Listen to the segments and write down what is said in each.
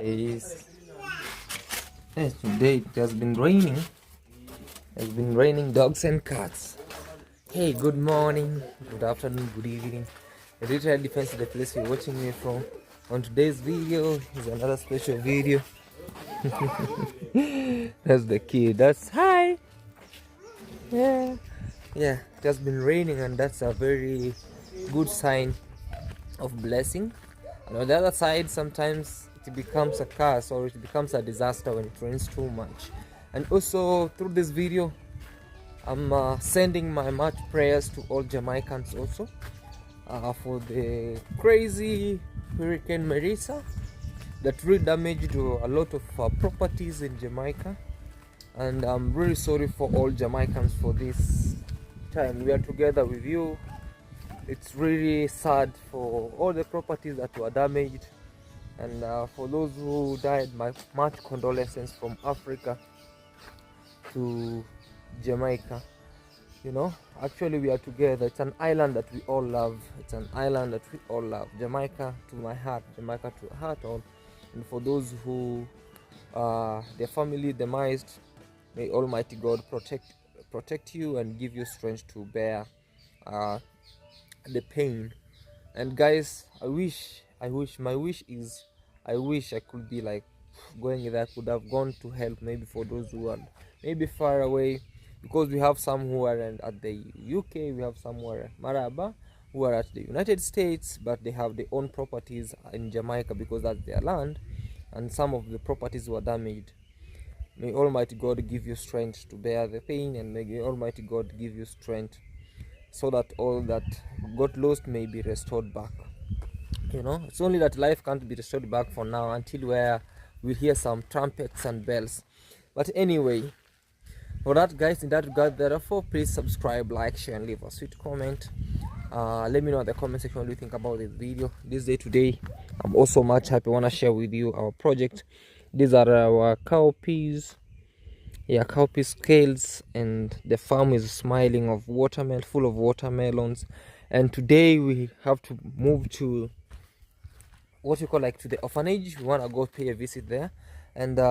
Yes. Yes, today it has been raining. It's been raining dogs and cats. Hey, good morning, good afternoon, good evening. It literally depends on the place you're watching me from. On today's video is another special video. That's the kid. That's hi. Yeah. Yeah, it has been raining and that's a very good sign of blessing. And on the other side, sometimes it becomes a curse or it becomes a disaster when it rains too much. And also through this video, I'm sending my much prayers to all Jamaicans also for the crazy Hurricane Marisa that really damaged a lot of properties in Jamaica. And I'm really sorry for all Jamaicans for this time. We are together with you. It's really sad for all the properties that were damaged, and for those who died, my much condolences from Africa to Jamaica. You know, actually we are together. It's an island that we all love. It's an island that we all love. Jamaica to my heart, Jamaica to heart all. And for those who their family demised, may Almighty God protect you and give you strength to bear the pain. And guys, my wish is, I wish I could be like going there. I could have gone to help, maybe for those who are maybe far away, because we have some who are at the UK, we have some who are Maraba, who are at the United States, but they have their own properties in Jamaica because that's their land, and some of the properties were damaged. May Almighty God give you strength to bear the pain, and may Almighty God give you strength so that all that got lost may be restored back. You know, it's only that life can't be restored back for now until where we hear some trumpets and bells. But anyway, for that, guys, in that regard, therefore, please subscribe, like, share, and leave a sweet comment. Let me know in the comment section what you think about this video. This day today, I'm also much happy. I want to share with you our project. These are our cowpeas. Yeah, cowpea scales, and the farm is smiling of watermelon, full of watermelons. And today we have to move to what you call like to the orphanage. We want to go pay a visit there, and we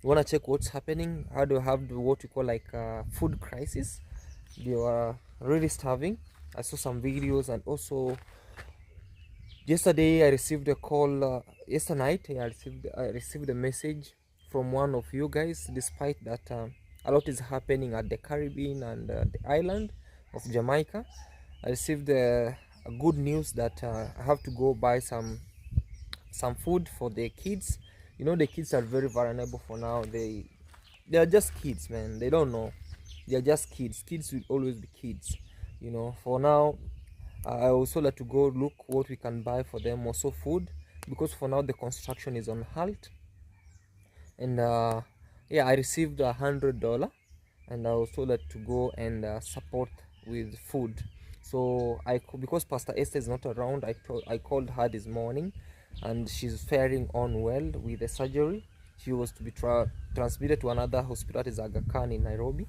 want to check what's happening. How do you have what you call like food crisis? They are really starving. I saw some videos, and also yesterday I received a call. Yesterday night I received a message from one of you guys. Despite that a lot is happening at the Caribbean and the island of Jamaica, I received a good news that I have to go buy some food for the kids. You know, the kids are very vulnerable for now. They are just kids, man. They don't know. They are just kids. Kids will always be kids, you know. For now, I also like to go look what we can buy for them, also food, because for now the construction is on halt. And yeah, I received $100, and I was told that to go and support with food. So because Pastor Esther is not around, I called her this morning, and she's faring on well with the surgery. She was to be transmitted to another hospital, that is Aga Khan in Nairobi.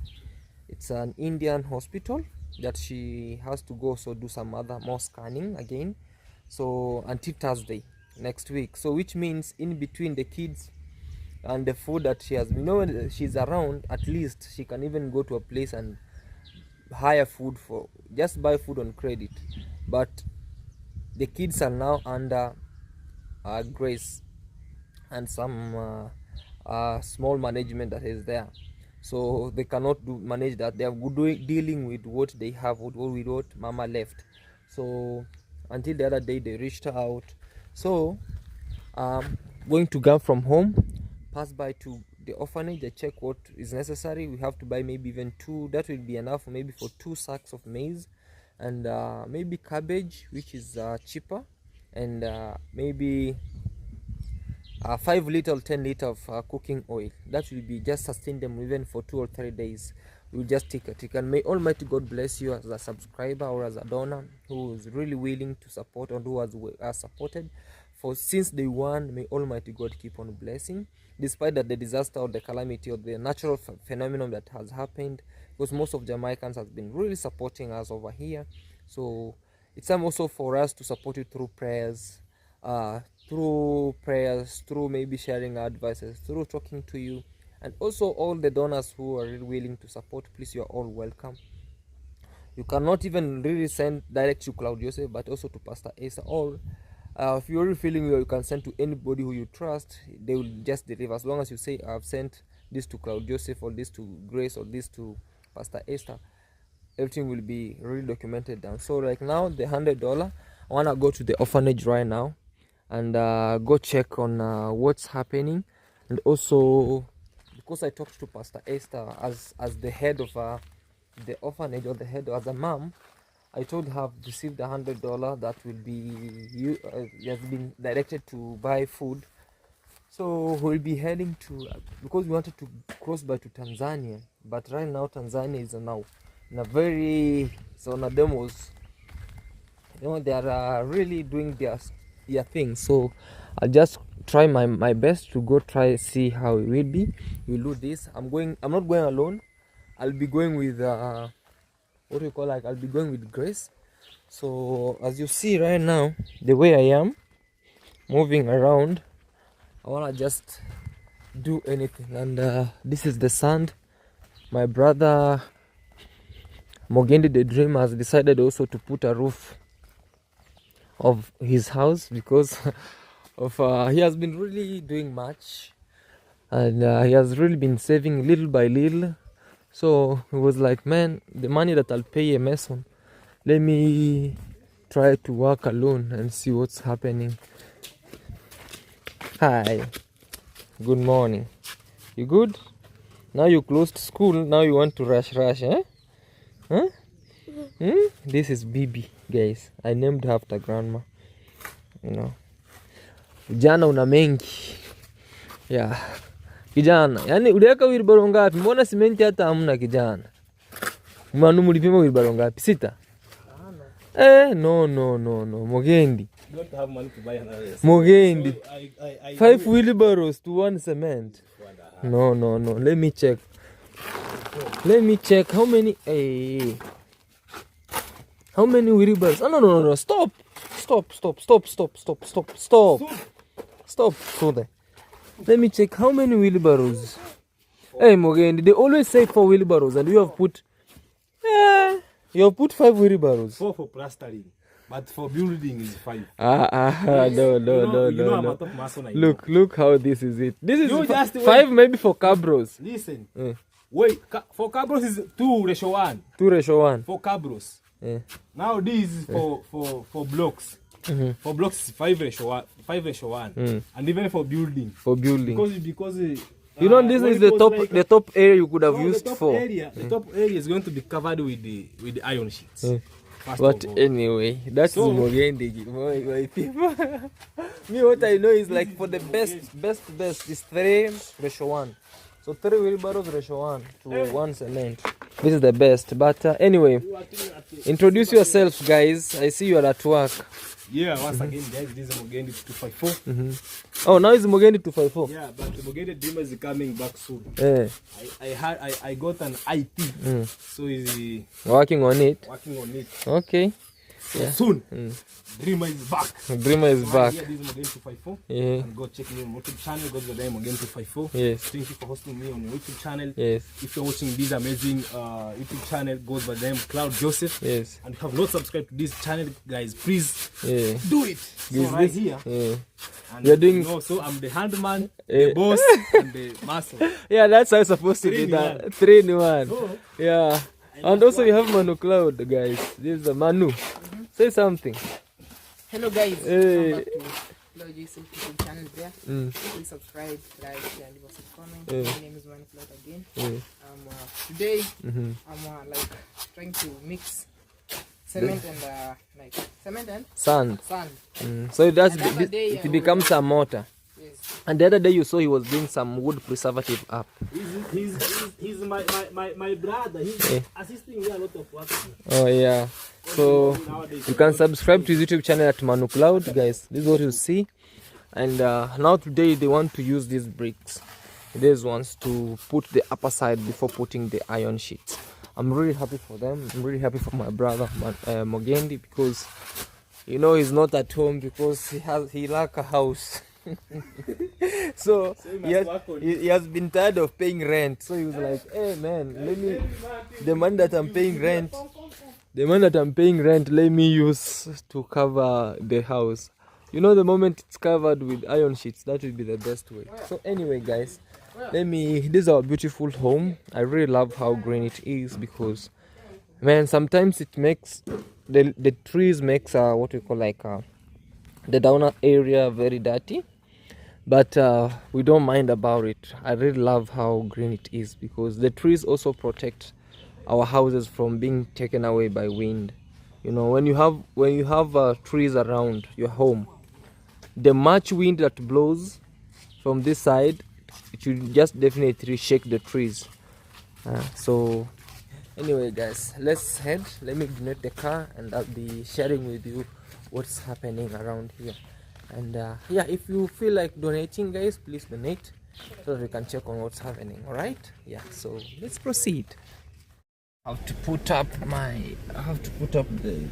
It's an Indian hospital that she has to go so do some more scanning again, so until Thursday next week. So which means in between the kids and the food that she has, you know, when she's around, at least she can even go to a place and hire food, for just buy food on credit. But the kids are now under grace and some small management that is there, so they cannot manage that. They are dealing with what they have, with what mama left. So until the other day they reached out. So going to come from home, pass by to the orphanage, I check what is necessary. We have to buy maybe even two. That will be enough maybe for 2 sacks of maize, and maybe cabbage, which is cheaper, and maybe 5 liter or 10 liter of cooking oil. That will be just sustain them even for 2 or 3 days. We'll just take a tick. And may Almighty God bless you as a subscriber or as a donor who is really willing to support, or who has supported for since day one. May Almighty God keep on blessing, despite that the disaster or the calamity or the natural phenomenon that has happened, because most of Jamaicans has been really supporting us over here. So it's time also for us to support you through prayers, through prayers, through maybe sharing advices, through talking to you, and also all the donors who are really willing to support. Please, you are all welcome. You cannot even really send direct to Claude Joseph, but also to Pastor Asa. Or if you're really feeling well, you can send to anybody who you trust. They will just deliver. As long as you say, I've sent this to Claude Joseph, or this to Grace, or this to Pastor Esther, everything will be really documented down. So right now, the $100, I want to go to the orphanage right now and go check on what's happening. And also, because I talked to Pastor Esther as the head of the orphanage, or the head as a mom, I told her I've received $100 that will be has been directed to buy food. So we'll be heading to, because we wanted to cross by to Tanzania, but right now Tanzania is now in a very, so on a demos, they are really doing their thing. So I'll just try my best to go try see how it will be. We'll do this. I'm not going alone. I'll be going with what do you call, like, I'll be going with Grace. So as you see right now, the way I am moving around, I wanna just do anything. And this is the sand. My brother Mogendi the Dream has decided also to put a roof of his house because of he has been really doing much, and he has really been saving little by little. So he was like, man, the money that I'll pay a mason, let me try to work alone and see what's happening. Hi, good morning. You good? Now you closed school, now you want to rush, eh? Huh? This is Bibi, guys. I named her after grandma. You know. Kijana una mengi. Yeah. Kijana. Yani uliweka wheelbarrow ngapi? Mbona simenti hata hamna kijana? Manu mlipima wheelbarrow ngapi? 6? No. Mogendi. You don't have money to buy another. Mogendi. So 5 wheelbarrows to 1 cement. No. Let me check. How many? How many wheelbarrows? Oh, no. Stop. So there. Let me check how many wheelbarrows. Hey, Mogendi, they always say 4 wheelbarrows, and you have put 5 wheelbarrows. 4 for plastering, but for building is 5. No. You know I'm a top mason. Look how this is it. This is 5 maybe for cabros. Listen. Wait, for cabros is 2:1. 2:1. For cabros. Now this is for blocks. For blocks is 5:1. And even for building. Because you know, this is the top area you could have used for. The top area is going to be covered with the iron sheets. But anyway, that's Mogendi. My people. Me, what I know is, like, for the best is 3:1. So 3 wheelbarrows ratio 1 to 1 cement. This is the best. But anyway, introduce yourself, guys. I see you are at work. Yeah, once again, guys, this is Mogendi 254. Oh, now it's Mogendi 254. Yeah, but the Mogendi Dreamer is coming back soon. Yeah. I got an IP, so he's working on it. Okay. So soon, Dreamer is back. Dreamer is back. Yeah, this is Mogendi 254. Yeah. And go check me on YouTube channel. Go to the name Mogendi 254. Yes. Thank you for hosting me on your YouTube channel. Yes. If you're watching this amazing YouTube channel, goes by the name Claude Joseph. Yes. And if you have not subscribed to this channel, guys, please do it. So right here. Yeah. And we are doing. So I'm the handman, the boss, and the master. Yeah, that's how it's supposed to be. 3 in 1. Oh. Yeah. And also we have Manu Cloud, guys. This is Manu. Say something. Hello, guys. Hey. Welcome back to Claude Joseph YouTube channel there. Please subscribe, like, share, and leave us a comment. My name is Manu Cloud again. Today I'm like trying to mix cement and Sand. sand. So that's it becomes a mortar. Yes. And the other day you saw he was doing some wood preservative up. He's my brother. He's assisting me a lot of work. Oh yeah. So you can subscribe to his YouTube channel at Manu Cloud, guys. This is what you see. And now today they want to use these bricks. These ones to put the upper side before putting the iron sheets. I'm really happy for them. I'm really happy for my brother Mogendi, because you know he's not at home because he lack a house. So he has been tired of paying rent. So he was like, hey man, the money that I'm paying rent, let me use to cover the house. You know, the moment it's covered with iron sheets, that would be the best way. So anyway guys, this is our beautiful home. I really love how green it is because, man, sometimes it makes the trees makes what we call like the downer area very dirty, but we don't mind about it. I really love how green it is because the trees also protect our houses from being taken away by wind. You know, when you have trees around your home, the much wind that blows from this side, it should just definitely shake the trees. So anyway guys, let's head. Let me donate the car and I'll be sharing with you what's happening around here. And yeah, if you feel like donating guys, please donate so that we can check on what's happening. All right, yeah, so let's proceed. I have to put up the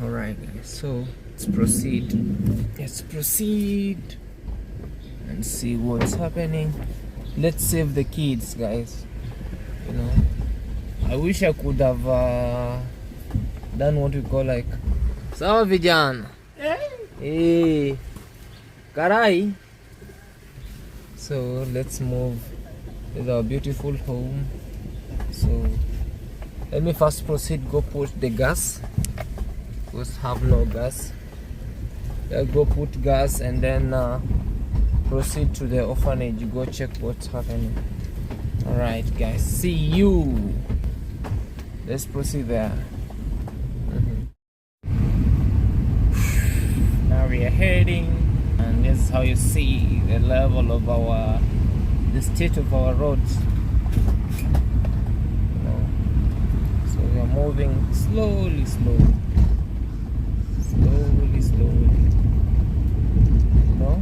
all right guys, so let's proceed and see what's happening. Let's save the kids guys. You know, I wish I could have done what we call like sawa vijana karai. So let's move with our beautiful home. So let me first proceed, go put the gas because have no gas. Go put gas and then proceed to the orphanage, go check what's happening. All right guys, see you. Let's proceed there. Now we are heading, and this is how you see the level of the state of our roads. You know, so we are moving slowly. You know,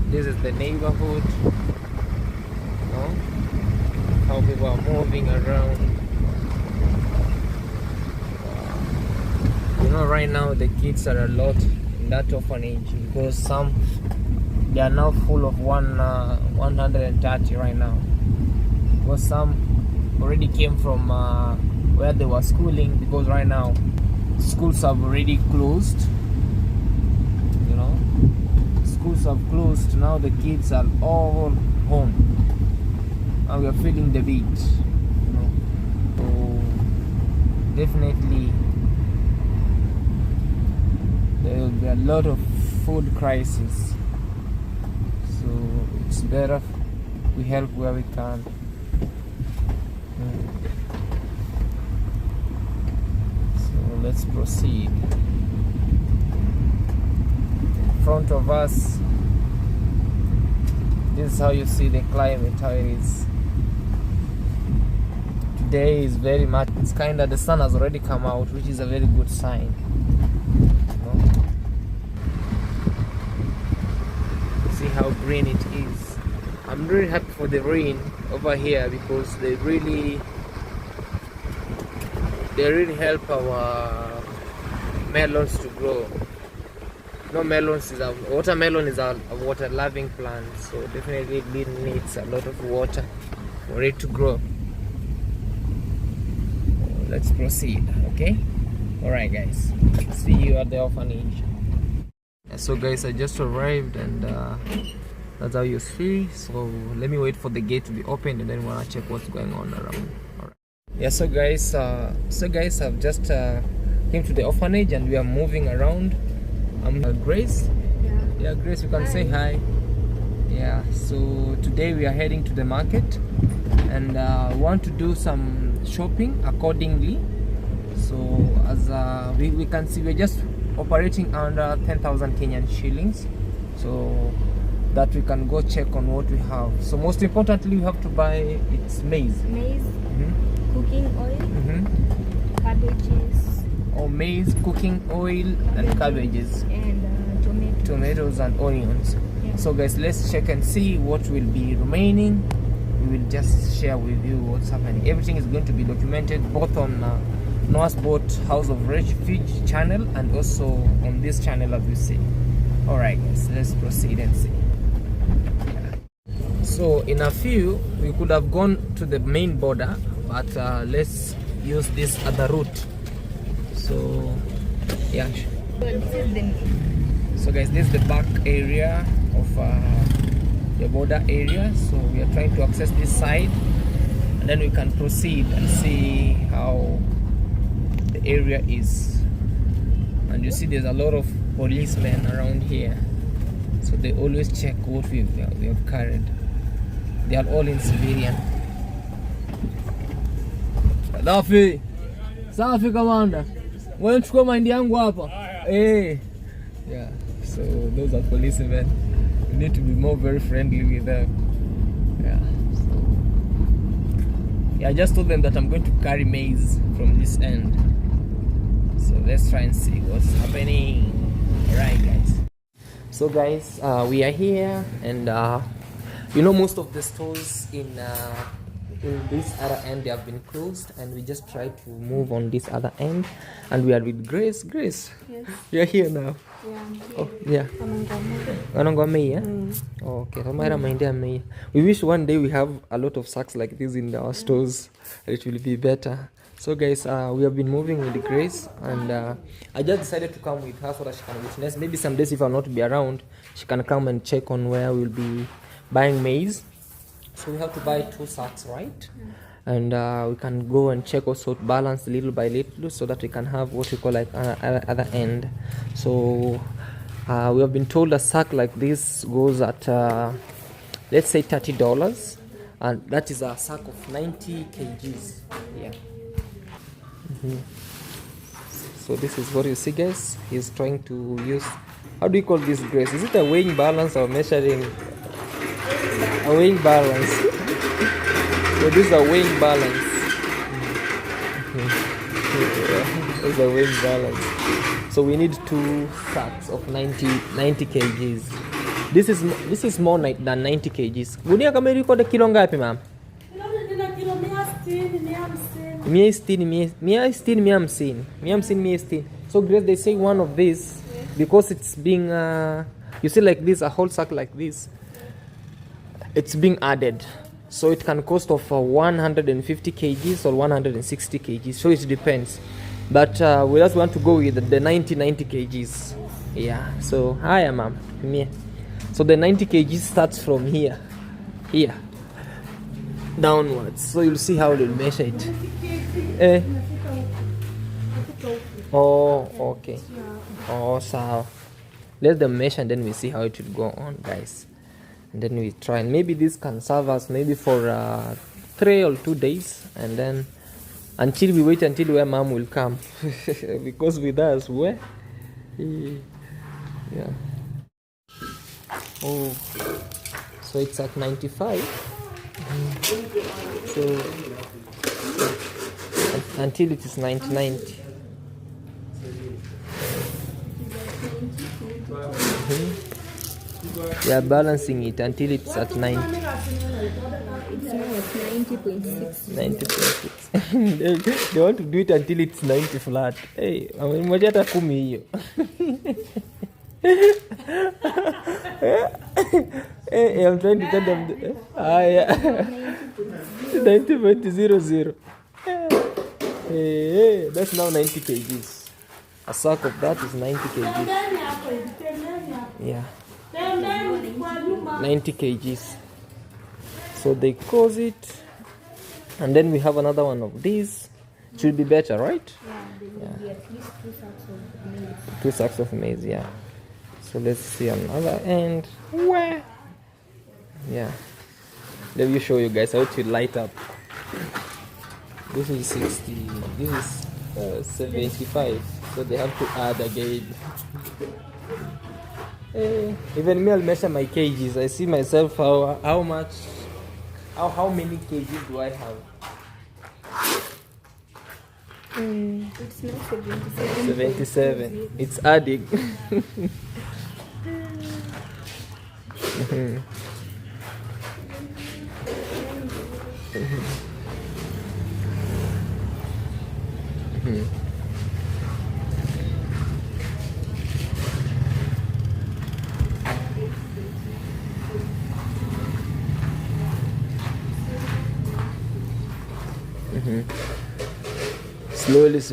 this is the neighborhood. You know, how people are moving around. You know, right now the kids are a lot in that orphanage because they are now full of 130 right now. Because some already came from where they were schooling, because right now schools have already closed. You know, schools have closed. Now the kids are all home. Now we are feeling the beat. You know, so definitely there will be a lot of food crisis. So it's better we help where we can. So let's proceed. In front of us, this is how you see the climate, how it is. Today is very much, it's kind of, the sun has already come out, which is a very good sign. See how green it is. I'm really happy for the rain over here because they really help our melons to grow. No, watermelon is a water loving plant, so definitely it needs a lot of water for it to grow. Let's proceed, okay? Alright guys, see you at the orphanage. So guys, I just arrived and that's how you see. So let me wait for the gate to be opened and then we'll check what's going on around. Alright. Yeah, so guys, I've just came to the orphanage and we are moving around. I'm Grace. Yeah, Grace, you can say hi. Yeah, so today we are heading to the market and want to do some shopping accordingly. So as we can see, we're just operating under 10,000 Kenyan shillings, so that we can go check on what we have. So most importantly, we have to buy it's maize, cooking oil, cabbages, maize, cooking oil, and cabbages, and tomatoes and onions. Yeah. So guys, let's check and see what will be remaining. We will just share with you what's happening. Everything is going to be documented both on Noah's Boat House of Refuge channel, and also on this channel, as you see. Alright guys, let's proceed and see. So in a few we could have gone to the main border, but let's use this other route. So yeah, so guys, this is the back area of the border area. So we are trying to access this side, and then we can proceed and see how the area is. And you see there's a lot of policemen around here, so they always check what we have carried. They are all in civilian. Dafi, safi commander. Wewe chukua mahindi yangu hapa. Eh. Yeah. So those are policemen. We need to be more very friendly with them. Yeah. So yeah, I just told them that I'm going to carry maize from this end. So let's try and see what's happening. Alright guys. So guys, we are here, and you know, most of the stores in this other end, they have been closed, and we just try to move on this other end, and we are with Grace. Grace, yes, you are here now. Yeah. Oh yeah. Okay. We wish one day we have a lot of sacks like this in our stores. It will be better. So guys, we have been moving with Grace, and I just decided to come with her so that she can witness. Maybe some days if I'll not be around, she can come and check on where we'll be buying maize. So we have to buy 2 sacks, right? And we can go and check also, balance little by little, so that we can have what we call like other end. So we have been told a sack like this goes at let's say $30, and that is a sack of 90 kgs. Yeah. So this is what you see, guys. He's trying to use, how do you call this, Grace? Is it a weighing balance or measuring? A weighing balance. So this is a weighing balance. It's a weighing balance. So we need 2 sacks of 90 kgs. This is more than 90 kgs. Gunia kama iko na kilo ngapi, ma'am? Mia sitini. So Grace, they say one of these, because it's being you see like this, a whole sack like this, it's being added, so it can cost of 150 kgs or 160 kgs, so it depends, but we just want to go with the 90 kgs. Yeah. So hi ma'am, me. So the 90 kgs starts from here downwards, so you'll see how we'll measure it. Oh, okay. Oh, so let them measure, and then we see how it will go on, guys. And then we try, and maybe this can serve us maybe for 3 or 2 days, and then until we wait until where mom will come. Because with us, where? Yeah. Oh, so it's at 95. So until it is 99. We are balancing it until it's at 90. It's now at 90.6. They want to do it until it's 90 flat. Hey, moja hata 10 hiyo. Hey, I'm trying to tell them. Yeah. 90.00. Hey, that's now 90 kgs. A sack of that is 90 kgs. Yeah. 90 kgs. So they close it, and then we have another one of these. It should be better, right? Yeah. At least 2 sacks of maize. 2 sacks of maize, yeah. So let's see another end. Where? Yeah. Let me show you guys how to light up. This is 60. This is 75. So they have to add again. Even me, I'll measure my kgs. I see myself how many kgs do I have? It's not 77. 77. It's adding. Slowly. It's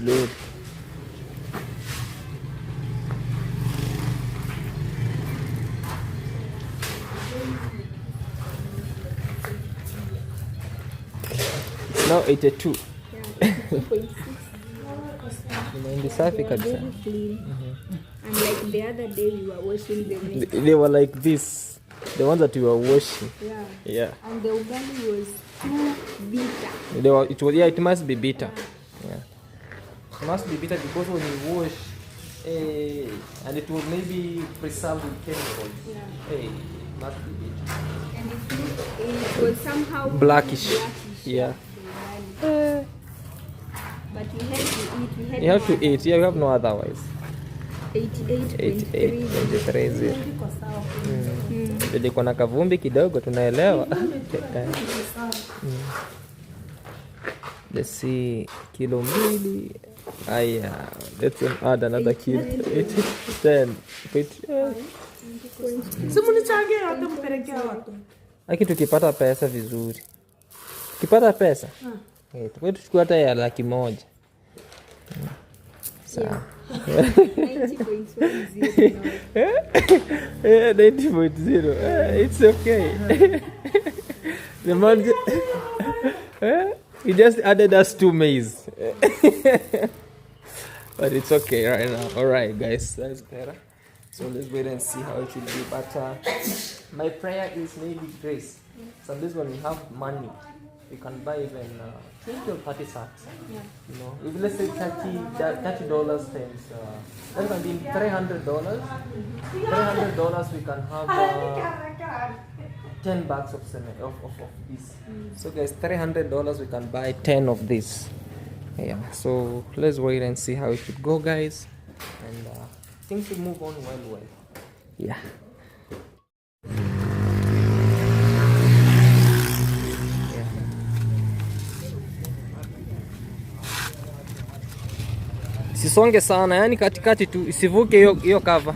now 82. Yeah, 82.6. Inaenda safi kabisa. Very clean. And like the other day we were washing them. They were like this. The ones that we were washing. Yeah. Yeah. And the ugali was too bitter. It must be bitter. Yeah. It must be bitter because when you wash, and it will maybe preserved with chemicals. Yeah. It must be bitter. And it was somehow Blackish. Yeah. But we had to eat. You have to eat. Yeah, you have no otherwise. 88.3. Iko na kavumbi kidogo, tunaelewa. Let's see, kilo 2. Aya, let's add another kilo. 10. Aki tukipata pesa vizuri. Tukipata pesa? Tukwe tuchukua hata ya 100,000. Sawa. 90.0. It's okay. The man he just added us 2 maize. But it's okay right now. Alright guys, that's better. So let's wait and see how it will be. But my prayer is maybe grace. So this when we have money, we can buy even 20 or 30 sacks. Yeah. You know, if let's say $30 times that can be $300. $300 we can have 10 bags of cement of this. So guys, $300 we can buy 10 of this. Yeah. So let's wait and see how it should go, guys, and things will move on well. Yeah. Sisonge sana, yani katikati tu, isivuke hiyo cover.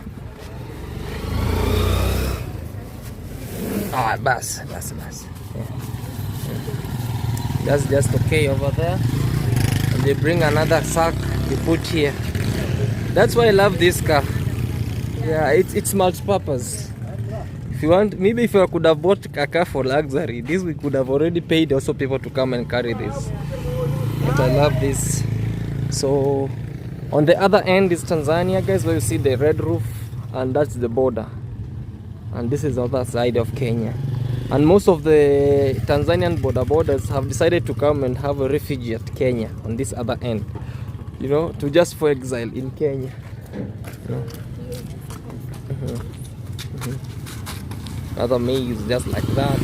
Bas. Yeah. That's just okay over there. And they bring another sack they put here. That's why I love this car. Yeah, it's multi-purpose. If you want, maybe if I could have bought a car for luxury, this we could have already paid also people to come and carry this. But I love this. So on the other end is Tanzania, guys, where you see the red roof, and that's the border. And this is the other side of Kenya. And most of the Tanzanian borders have decided to come and have a refugee at Kenya on this other end. You know, to just for exile in Kenya. Other maze just like that.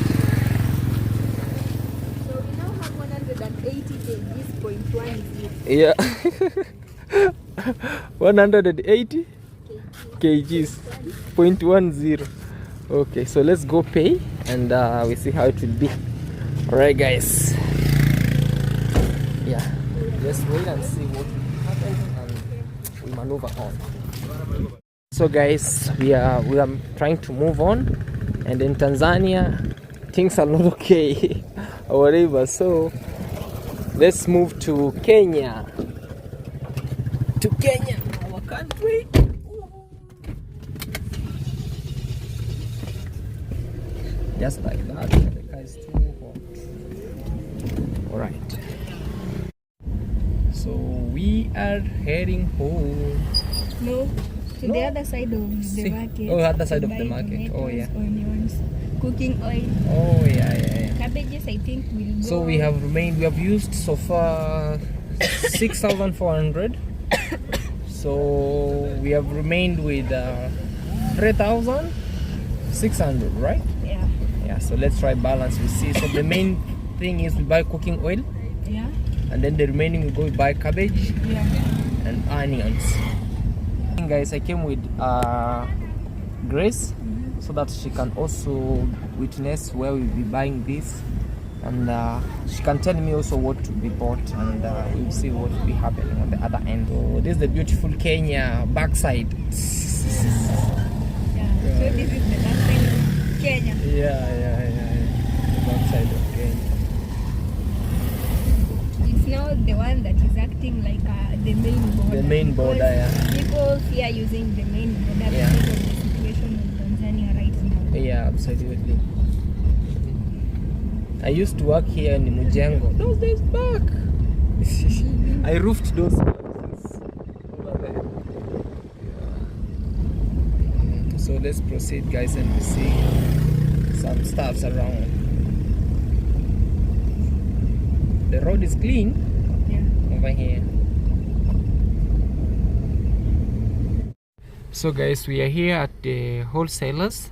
So we now have 180 kgs.10. Yeah. 180 kgs 0.10. Okay, so let's go pay and we see how it will be. Alright guys, yeah, just wait and see what happens and we maneuver on. So guys, we are trying to move on, and in Tanzania things are not okay or whatever, so let's move to Kenya. To Kenya, our country. Just like that, the car is too hot. Alright. So we are heading home. No, to the other side of the market. Oh, other side of the market. Oh yeah. Onions, cooking oil. Oh yeah. Cabbages, I think will go. So we have used so far 6,400. So we have remained with 3,600, right? Yeah, so let's try balance. We see. So the main thing is we buy cooking oil. Yeah. And then the remaining we go buy cabbage. Yeah. And onions. Guys, I came with Grace so that she can also witness where we'll be buying this. and she can tell me also what to be bought, and we'll see what will be happening on the other end. So this is the beautiful Kenya backside. Yeah. So this is the backside of Kenya. Yeah. The backside of Kenya. It's now the one that is acting like the main border. The main border, yeah. People fear using the main border Yeah. because of the situation in Tanzania right now. Yeah, absolutely. I used to work here in Mujengo. Those days back. I roofed those houses over there. Yeah. So let's proceed, guys, and we see some stuffs around. The road is clean over here. So guys, we are here at the wholesalers.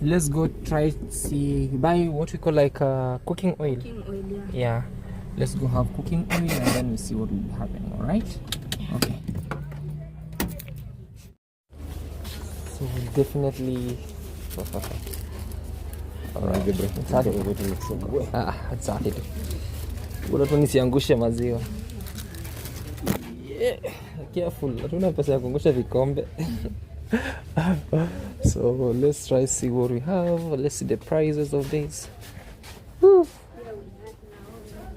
Let's go try see buy what we call like cooking oil. Cooking oil, yeah. Yeah. Let's go have cooking oil and then we see what will be happening. All right. Okay. So we'll definitely. Alright, it's started. Bora tu nisiangushe maziwa. Yeah. Careful. Hatuna pesa ya kuangusha vikombe. So let's try see what we have. Let's see the prices of this. Woo.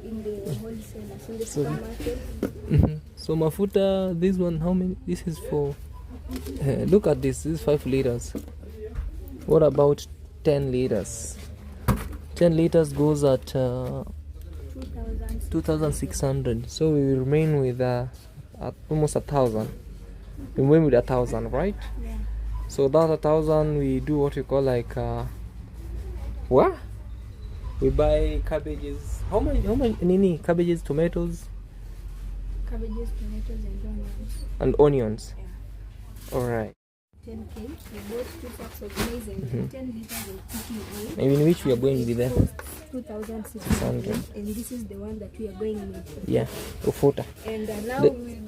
In the wholesalers, in the So, supermarket. So mafuta, this one, how many? This is for. Look at this. This is 5 liters. What about 10 liters? 10 liters goes at 2,600. So we will remain with at almost 1,000. We remain with 1,000, right? Yeah. So that 1,000 we do what we call like what? We buy cabbages. How many nini? Cabbages, tomatoes, Cabbages, tomatoes, and onions. and onions. Yeah. All right. 10 cakes. We bought 2 sacks of maize and 10 liters of cooking oil. And in which we are going with them? 2,600. And this is the one that we are going with. Yeah, ufuta. And now The- we'll be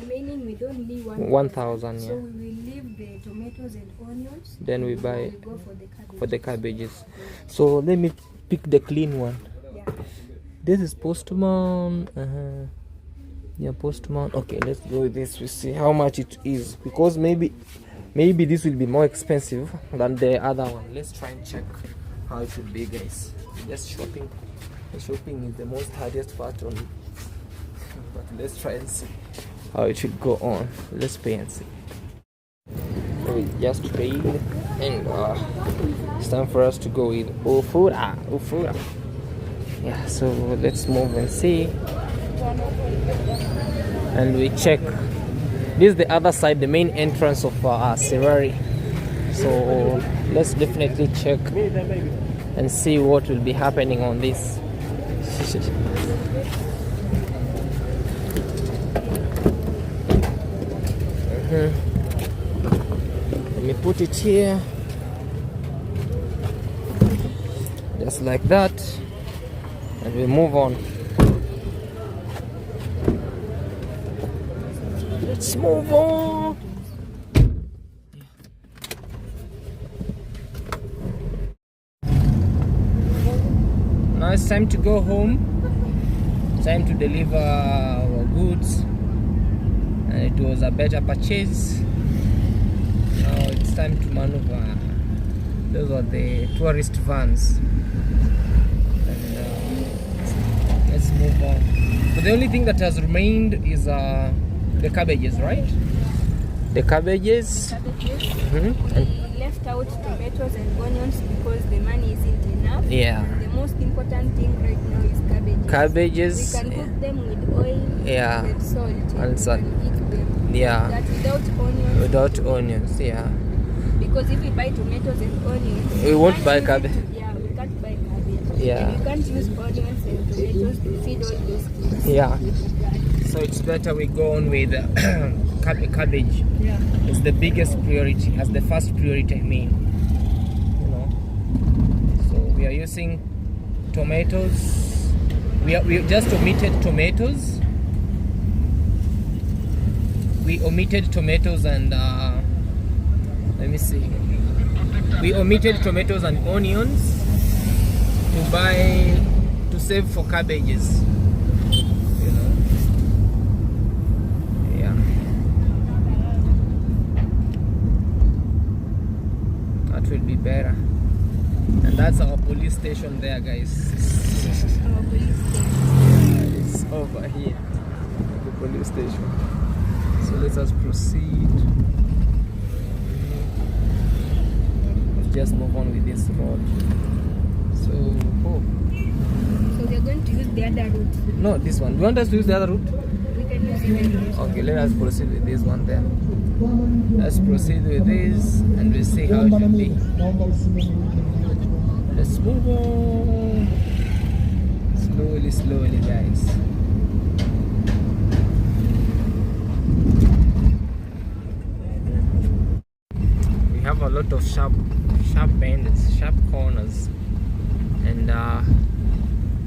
remaining with only 1,000, So yeah. we will leave the tomatoes and onions. Then we buy We'll go for the cabbage. for the cabbages. So let me pick the clean one. Yeah. This is Postman. Yeah, Postman. Okay, let's go with this. We see how much it is, because maybe this will be more expensive than the other one. Let's try and check how it will be, guys. Just shopping. The shopping is the most hardest part on it. But let's try and see how it should go on. Let's pay and see. So we just paid, and it's time for us to go with Ufura. Yeah, so let's move and see. And we check. This is the other side, the main entrance of Sirari. So let's definitely check and see what will be happening on this. Let me put it here, just like that, and we move on. Let's move on. Now it's time to go home. Time to deliver our goods. And it was a better purchase. Now it's time to maneuver. Those are the tourist vans. And let's move on. But the only thing that has remained is the cabbages, right? The cabbages. We left out tomatoes and onions because the money isn't enough. Yeah. The most important thing right now is cabbages. Cabbages. We can cook them with oil and salt. And salt. We can eat them. Yeah. That without onions. Without onions, yeah. Because if we buy tomatoes and onions, We won't can't buy use cabbage. Yeah, we can't buy cabbage. Yeah. And we can't use onions and tomatoes to feed all those things. Yeah. So it's better we go on with cabbage. Yeah. It's the biggest priority, as the first priority, I mean. You know. So we are using tomatoes. We just omitted tomatoes. We omitted tomatoes and let me see. We omitted tomatoes and onions to buy to save for cabbages. You know. Yeah. That will be better. And that's our police station there, guys. Our police station. It's over here, the police station. So let us proceed. Let's just move on with this road. So, So we are going to use the other route. no, this one. Do you want us to use the other route? We can use even this. Okay, let us proceed with this one then. Let's proceed with this and we'll see how it will be. Let's move on. Slowly, slowly, guys. We have a lot of sharp bends, sharp corners, and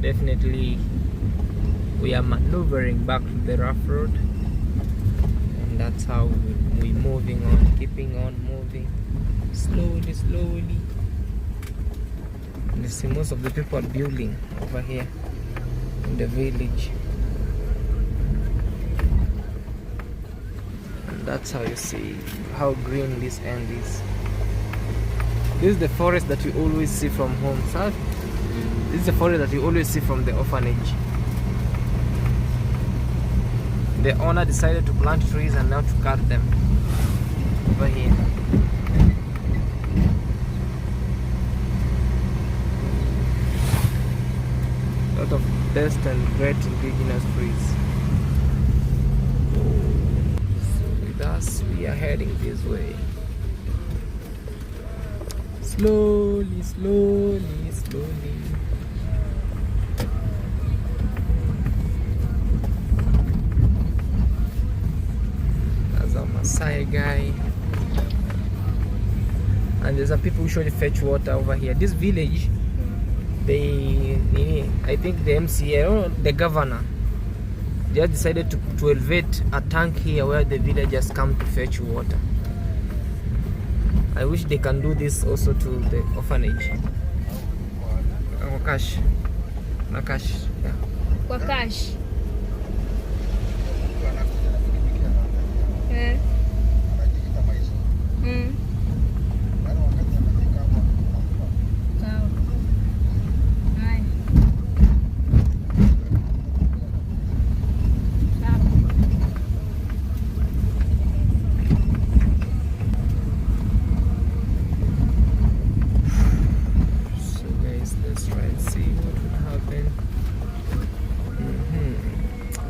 definitely we are maneuvering back to the rough road, and that's how we're moving on, keeping on moving slowly, slowly. And you see most of the people are building over here in the village, and that's how you see how green this end is. This is the forest that you always see from home, sir. This is the forest that you always see from the orphanage. The owner decided to plant trees and now to cut them over here. A lot of best and great indigenous trees. So with us, we are heading this way. Slowly, slowly, slowly. That's a Maasai guy. And there's a people who usually fetch water over here. This village, I think the MCA, the governor, just decided to elevate a tank here where the villagers come to fetch water. I wish they can do this also to the orphanage. Wakash. Nakash. Yeah. Wakash.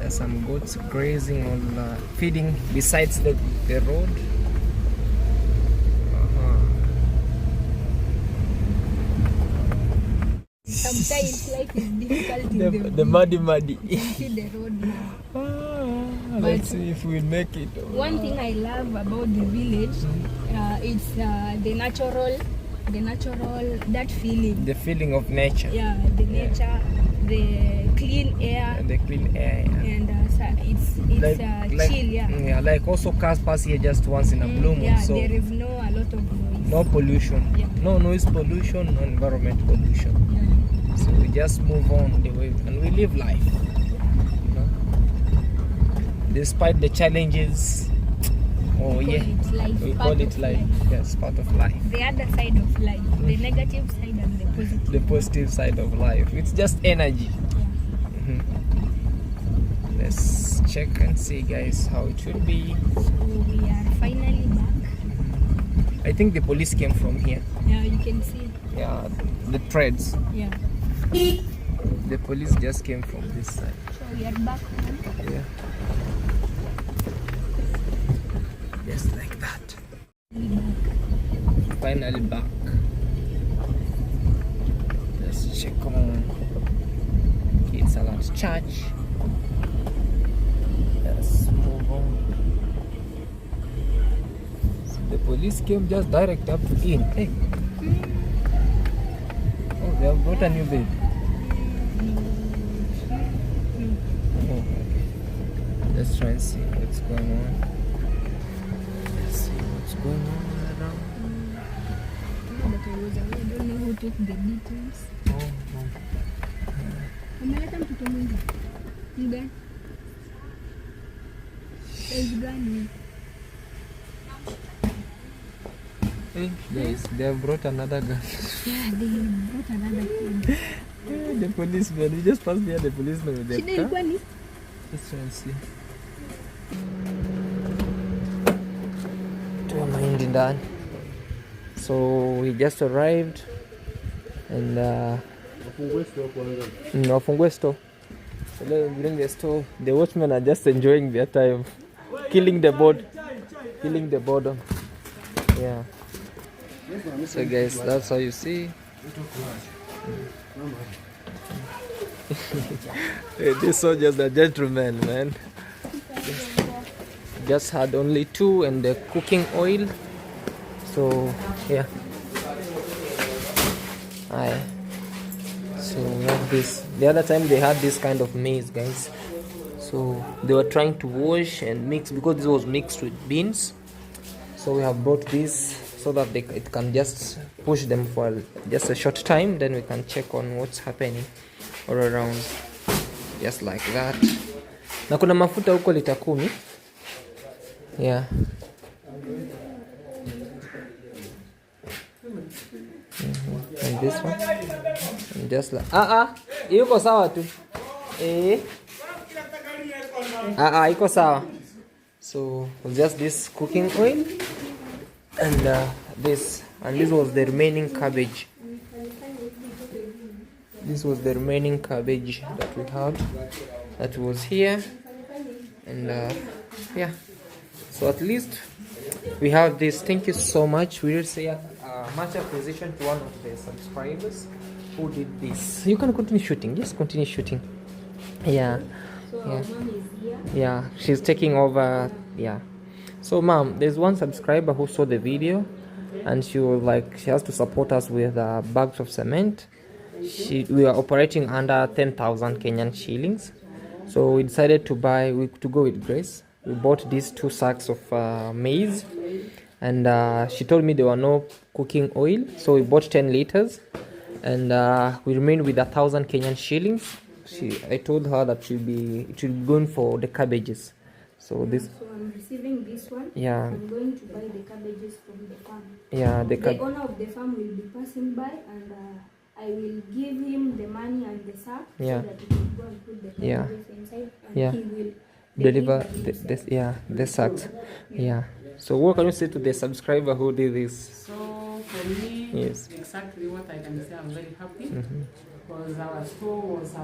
Some goats grazing on feeding besides the road. Sometimes life is difficult in the muddy. You see the road now. Let's see if we'll make it. One thing I love about the village, it's the natural, that feeling. The feeling of nature. Yeah, the nature, the clean air. The clean air. Yeah. And it's like, chill, yeah. Yeah, like also cars pass here just once in a blue moon. Yeah, so there is a lot of noise. no pollution. Yeah. No noise pollution, no environment pollution. Yeah. So we just move on the way and we live life. You know? Despite the challenges, we call it life. Yes, part of life. The other side of life, the negative side and the positive. The positive side of life. It's just energy. Yeah. Let's check and see, guys, how it should be. So we are finally back. I think the police came from here. Yeah, you can see. Yeah, the threads. Yeah. The police just came from this side. So we are back home. Yeah. Just like that. Finally back. Let's check on kids around church. Let's move on. So the police came just direct up in. Hey. Oh, they have brought a new baby. Oh, okay. Let's try and see what's going on. Let's see what's going on around. But I was away. I don't know who took the details. Oh, no. Umeleta mtoto mwingi. Mgani? Size gani? Hey, they have brought another gun. Yeah, they brought another kid. The policeman, we just passed near the policeman with the Shida ilikuwa ni? Let's try and see. To mind ndani. So we just arrived and wafungue store. So let's bring the store. The watchmen are just enjoying their time, killing the boredom. Yeah. So guys, that's how you see. This soldiers are gentlemen, man. Just had only 2 and the cooking oil. So yeah. Aye. So we have this. The other time they had this kind of maize, guys. So they were trying to wash and mix because this was mixed with beans. So we have brought this so that it can just push them for just a short time. Then we can check on what's happening all around, just like that. Na kuna mafuta huko lita 10. Yeah. And this one, and just like iko sawa tu iko sawa. So just this cooking oil and this was the remaining cabbage. This was the remaining cabbage that we had, that was here, and yeah. So at least we have this. Thank you so much. We will say much appreciation to one of the subscribers who did this. You can continue shooting. Yes, continue shooting. Yeah. So Yeah. mom is here. Yeah, she's taking over. Yeah. So mom, there's one subscriber who saw the video and she was like, she has to support us with bags of cement. We are operating under 10,000 Kenyan shillings. So we decided to go with Grace. We bought these 2 sacks of maize, and she told me there were no cooking oil, so we bought 10 liters, and we remained with 1,000 Kenyan shillings. I told her that it will be going for the cabbages. So this. So I'm receiving this one. Yeah. I'm going to buy the cabbages from the farm. Yeah, the owner of the farm will be passing by, and I will give him the money and the sack, Yeah. so that he can go and put the cabbages inside, and Yeah. he will Deliver the sacks. Yeah. So what can you say to the subscriber who did this? So for me, Yes. exactly what I can say, I'm very happy because our store was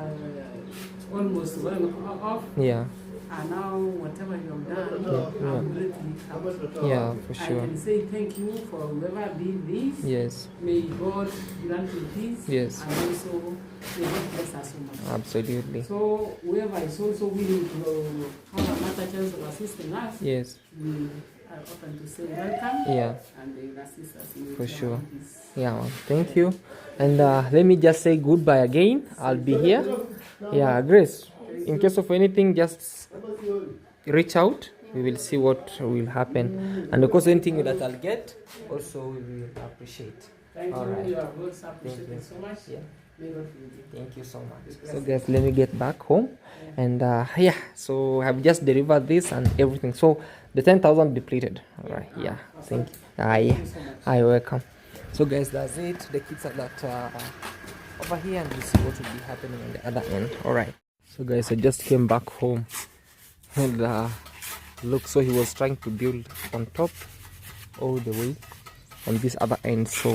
almost going off. Yeah. And now whatever you have done, I'm greatly happy. Yeah, for I sure. can say thank you for whoever did this. Yes. May God grant you peace. Yes. And also may God bless us so much. Absolutely. So whoever is also willing to have another chance of assisting us, Yes. we are open to say welcome. Yeah. And they will assist us in For sure. this. Yeah, man. Thank you. And let me just say goodbye again. I'll be here. Yeah, Grace, in case of anything, just reach out. We will see what will happen. And of course, anything that I'll get, also we will appreciate. Thank All you. right. You are both appreciated so much. Yeah. May God be with you. Thank you so much. So guys, let me get back home. And yeah, so I've just delivered this and everything. So the 10,000 depleted. All right. Yeah. Thank you. You're welcome. So guys, that's it. The kids are that over here, and we'll see what will be happening on the other end. All right. So guys, I just came back home, and look, so he was trying to build on top all the way on this other end. So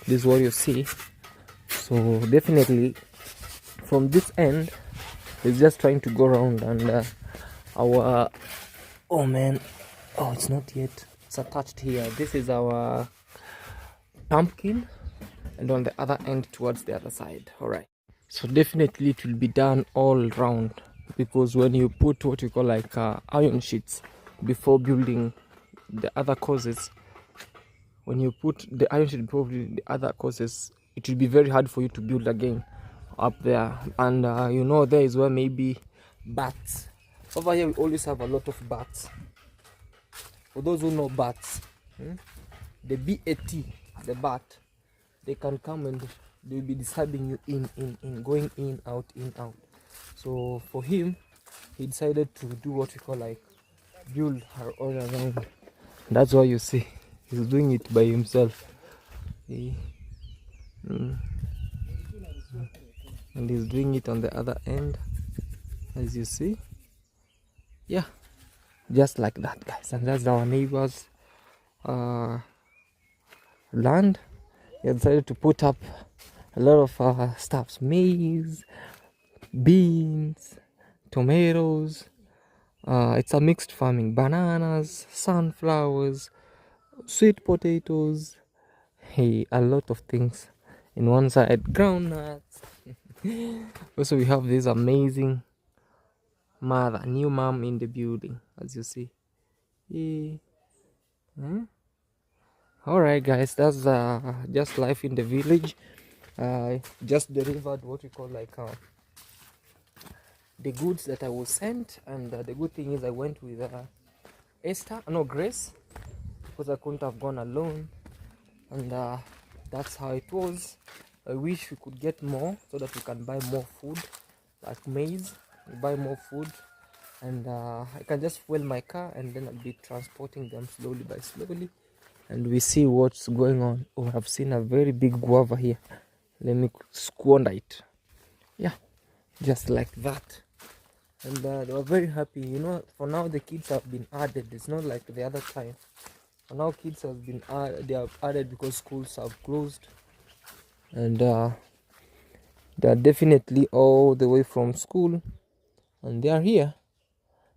this is what you see. So definitely from this end, he's just trying to go around, and our it's not yet. It's attached here. This is our pumpkin, and on the other end towards the other side. All right. So definitely it will be done all round, because when you put what you call like iron sheets before building the other courses, when you put the iron sheet before building the other courses, it will be very hard for you to build again up there. And you know, there is where maybe bats. Over here we always have a lot of bats. For those who know bats, the BAT, the bat, they can come and they'll be disturbing you in going in out. So for him, he decided to do what we call like build her all around. That's why you see he's doing it by himself. And he's doing it on the other end, as you see. Yeah, just like that, guys. And that's our neighbor's land. He decided to put up a lot of stuffs: maize, beans, tomatoes. It's a mixed farming: bananas, sunflowers, sweet potatoes, a lot of things. In one side, groundnuts. Also, we have this amazing new mom in the building, as you see. Alright, guys, that's just life in the village. Just delivered what we call like the goods that I was sent, and the good thing is I went with Grace, because I couldn't have gone alone, and that's how it was. I wish we could get more so that we can buy more food, like maize. We buy more food, and I can just fuel my car, and then I'll be transporting them slowly by slowly, and we see what's going on. Oh, I've seen a very big guava here. Let me squander it. Yeah, just like that. And they were very happy. You know, for now the kids have been added. It's not like the other time. For now kids have been they have added because schools have closed, and they are definitely all the way from school, and they are here.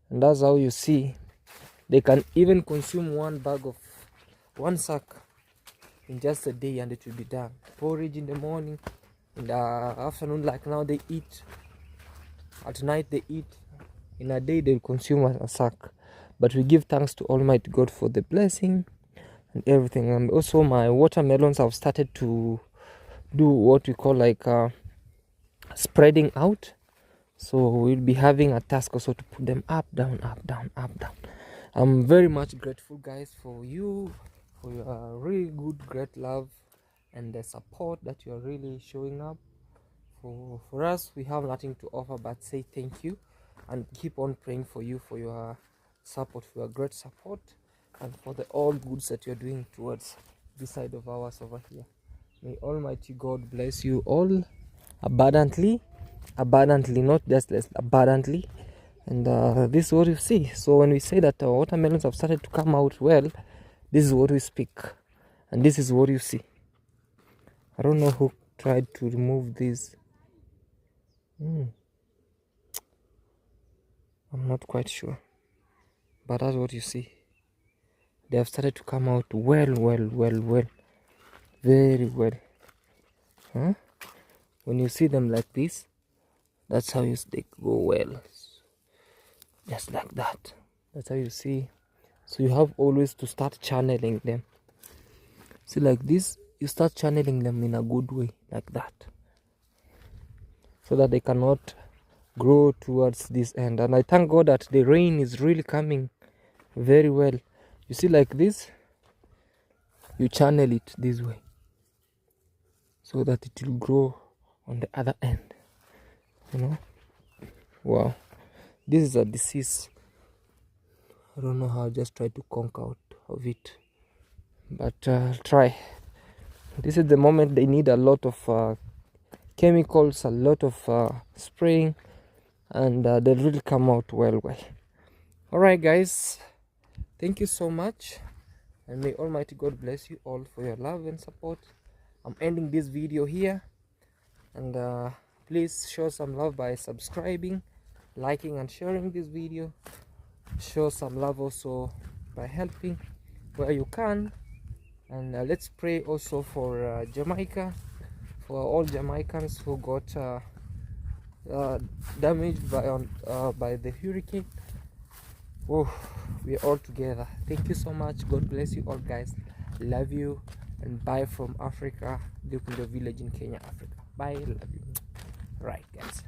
And that's how you see they can even consume one sack in just a day, and it will be done. Porridge in the morning, in the afternoon, like now they eat, at night they eat, in a day they'll consume a sack. But we give thanks to Almighty God for the blessing and everything. And also my watermelons have started to do what we call like spreading out. So we'll be having a task also to put them up, down, up, down, up, down. I'm very much grateful, guys, for you, for your really good, great love and the support that you're really showing up. For us, we have nothing to offer but say thank you, and keep on praying for you, for your support, for your great support, and for the all goods that you're doing towards this side of ours over here. May Almighty God bless you all abundantly, not just less, abundantly. And this is what you see. So when we say that watermelons have started to come out well, this is what we speak, and this is what you see. I don't know who tried to remove this. I'm not quite sure, but that's what you see. They have started to come out well, very well. When you see them like this, that's how they go well, just like that. That's how you see. So you have always to start channeling them. See, like this, you start channeling them in a good way, like that, so that they cannot grow towards this end. And I thank God that the rain is really coming very well. You see, like this, you channel it this way so that it will grow on the other end, you know. Wow, this is a disease. I don't know how. I just try to conquer out of it, but I'll try. This is the moment they need a lot of chemicals, a lot of spraying, and they'll really come out well. Alright, guys, thank you so much, and may Almighty God bless you all for your love and support. I'm ending this video here, and please show some love by subscribing, liking, and sharing this video. Show some love also by helping where you can, and let's pray also for Jamaica, for all Jamaicans who got damaged by the hurricane. Oh, we're all together. Thank you so much. God bless you all, guys. Love you, and bye from Africa, the village in Kenya, Africa. Bye. Love you. Right, guys.